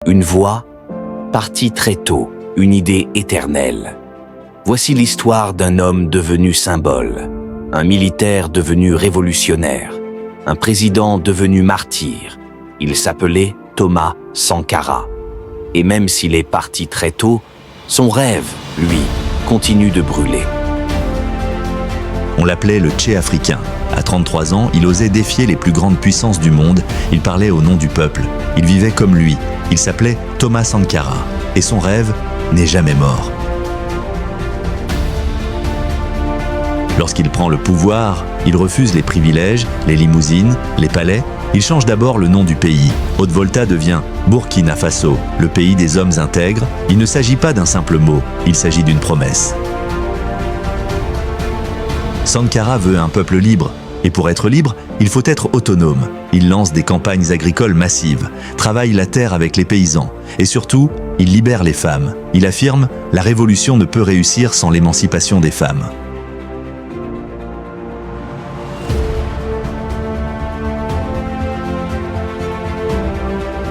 Une voix, partie très tôt, une idée éternelle. Voici l'histoire d'un homme devenu symbole, un militaire devenu révolutionnaire, un président devenu martyr. Il s'appelait Thomas Sankara. Et même s'il est parti très tôt, son rêve, lui, continue de brûler. On l'appelait le Che africain. À 33 ans, il osait défier les plus grandes puissances du monde. Il parlait au nom du peuple. Il vivait comme lui. Il s'appelait Thomas Sankara. Et son rêve n'est jamais mort. Lorsqu'il prend le pouvoir, il refuse les privilèges, les limousines, les palais. Il change d'abord le nom du pays. Haute-Volta devient Burkina Faso, le pays des hommes intègres. Il ne s'agit pas d'un simple mot, il s'agit d'une promesse. Sankara veut un peuple libre. Et pour être libre, il faut être autonome. Il lance des campagnes agricoles massives, travaille la terre avec les paysans. Et surtout, il libère les femmes. Il affirme « La révolution ne peut réussir sans l'émancipation des femmes ».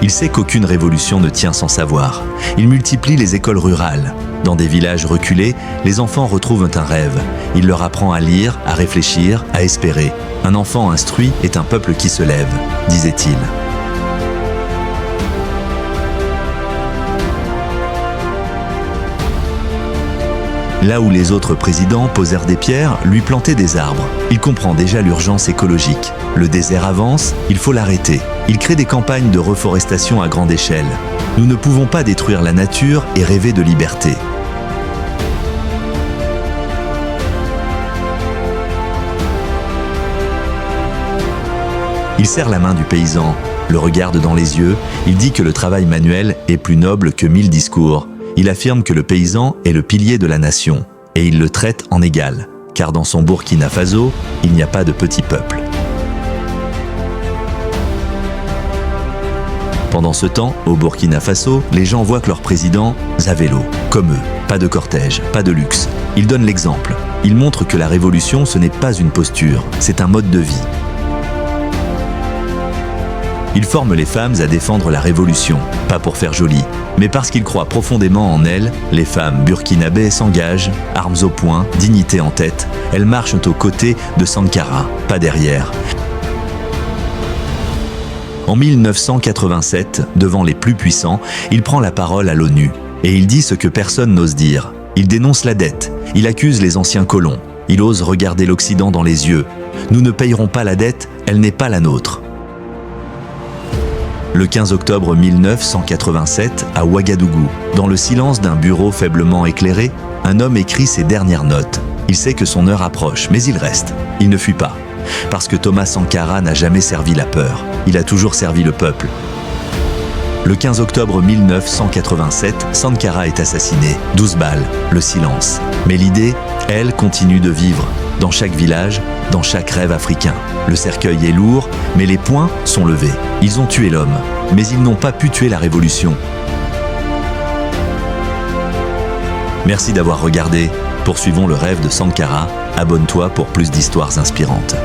Il sait qu'aucune révolution ne tient sans savoir. Il multiplie les écoles rurales. Dans des villages reculés, les enfants retrouvent un rêve. Il leur apprend à lire, à réfléchir, à espérer. Un enfant instruit est un peuple qui se lève, disait-il. Là où les autres présidents posèrent des pierres, lui plantaient des arbres. Il comprend déjà l'urgence écologique. Le désert avance, il faut l'arrêter. Il crée des campagnes de reforestation à grande échelle. Nous ne pouvons pas détruire la nature et rêver de liberté. Il serre la main du paysan, le regarde dans les yeux. Il dit que le travail manuel est plus noble que 1000 discours. Il affirme que le paysan est le pilier de la nation. Et il le traite en égal, car dans son Burkina Faso, il n'y a pas de petit peuple. Pendant ce temps, au Burkina Faso, les gens voient que leur président à vélo, comme eux. Pas de cortège, pas de luxe. Il donne l'exemple. Il montre que la révolution, ce n'est pas une posture, c'est un mode de vie. Il forme les femmes à défendre la révolution, pas pour faire joli, mais parce qu'ils croient profondément en elle. Les femmes burkinabées s'engagent, armes au poing, dignité en tête. Elles marchent aux côtés de Sankara, pas derrière. En 1987, devant les plus puissants, il prend la parole à l'ONU. Et il dit ce que personne n'ose dire. Il dénonce la dette. Il accuse les anciens colons. Il ose regarder l'Occident dans les yeux. Nous ne payerons pas la dette, elle n'est pas la nôtre. Le 15 octobre 1987, à Ouagadougou, dans le silence d'un bureau faiblement éclairé, un homme écrit ses dernières notes. Il sait que son heure approche, mais il reste. Il ne fuit pas. Parce que Thomas Sankara n'a jamais servi la peur. Il a toujours servi le peuple. Le 15 octobre 1987, Sankara est assassiné. 12 balles, le silence. Mais l'idée, elle, continue de vivre. Dans chaque village, dans chaque rêve africain. Le cercueil est lourd, mais les poings sont levés. Ils ont tué l'homme, mais ils n'ont pas pu tuer la révolution. Merci d'avoir regardé. Poursuivons le rêve de Sankara. Abonne-toi pour plus d'histoires inspirantes.